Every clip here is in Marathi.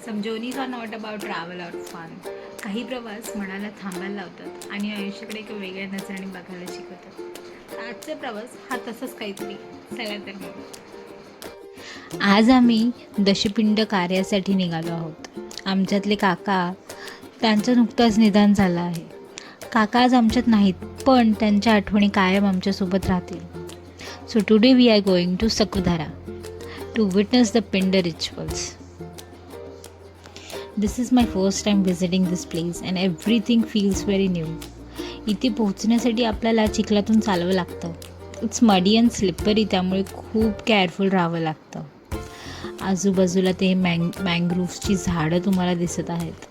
Some journeys are not about travel or fun. काही प्रवास मनाला थांबायला लावतात आणि आयुष्याकडे एका वेगळ्या नजरेने बघायला शिकवतात. तर आजचा प्रवास हा तसंच काहीतरी. चला तर मग. आज आम्ही दशपिंड कार्यासाठी निघालो आहोत. आमच्यातले काका, त्यांचं नुकतंच निधन झालं आहे. काका आज आमच्यात नाहीत, पण त्यांच्या आठवणी कायम आमच्यासोबत राहतील. So today we are going to Sakudhara to witness the pind rituals. This is my first time visiting this place and everything feels very new. इथे पोहोचण्यासाठी आपल्याला चिखलातून चालवं लागतं. इट्स मडी अँड स्लिपरी, त्यामुळे खूप केअरफुल राहावं लागतं. आजूबाजूला ते मँग्रोव्हची झाडं तुम्हाला दिसत आहेत.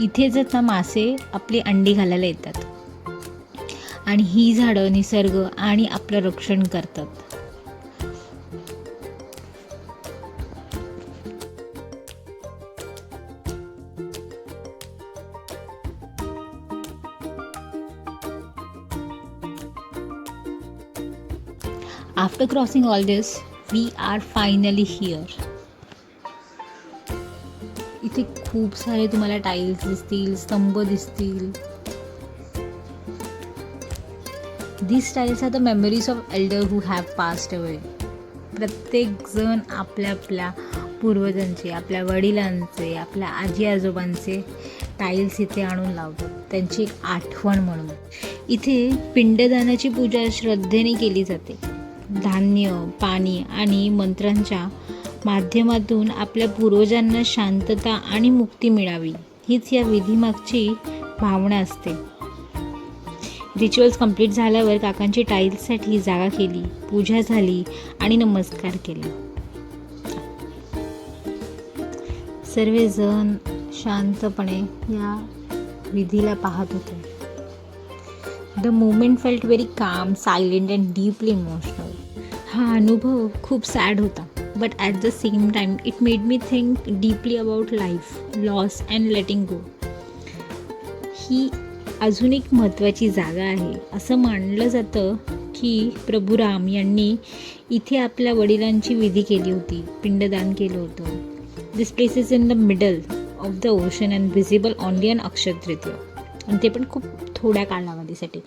इथेच आता मासे आपली अंडी घालायला येतात आणि ही झाडं निसर्ग आणि आपलं रक्षण करतात. After crossing all this, we are finally here. इथे खूप सारे तुम्हाला टाईल्स दिसतील, स्तंभ दिसतील. These tiles are the memories of elders who have passed away. प्रत्येक जण आपल्या आपल्या पूर्वजांचे, आपल्या वडिलांचे, आपल्या आजी आजोबांचे टाईल्स इथे आणून लावतात, त्यांची एक आठवण म्हणून. इथे पिंडदानाची पूजा श्रद्धेने केली जाते. धान्य, पाणी आणि मंत्रांच्या माध्यमातून आपल्या पूर्वजांना शांतता आणि मुक्ती मिळावी, हीच या विधीमागची भावना असते. रिच्युअल्स कंप्लीट झाल्यावर काकांची टाईल्ससाठी जागा केली, पूजा झाली आणि नमस्कार केला. सर्वजण शांतपणे या विधीला पाहत होते. The moment felt very calm, silent and deeply emotional. हा अनुभव खूप सॅड होता, but at the same time it made me think deeply about life, loss and letting go. ही अजून एक महत्त्वाची जागा आहे. असं मानलं जातं की प्रभू राम यांनी इथे आपल्या वडिलांची विधी केली होती, पिंडदान केलं होतं. This place is in the middle of the ocean and visible only on Akshaya Tritiya, आणि ते पण खूप थोड्या कालावधीसाठी.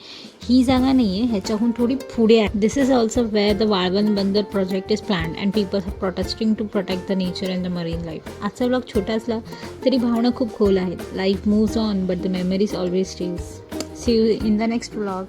ही जागा नाही आहे, ह्याच्याहून थोडी पुढे आहे. This is also where the Vadhavan Bandar project is planned and peoples are protesting to protect the nature and the marine life. आजचा ब्लॉग छोटा असला तरी भावना खूप खोल आहेत. Life moves on but the memories always stays. See you in the next blog.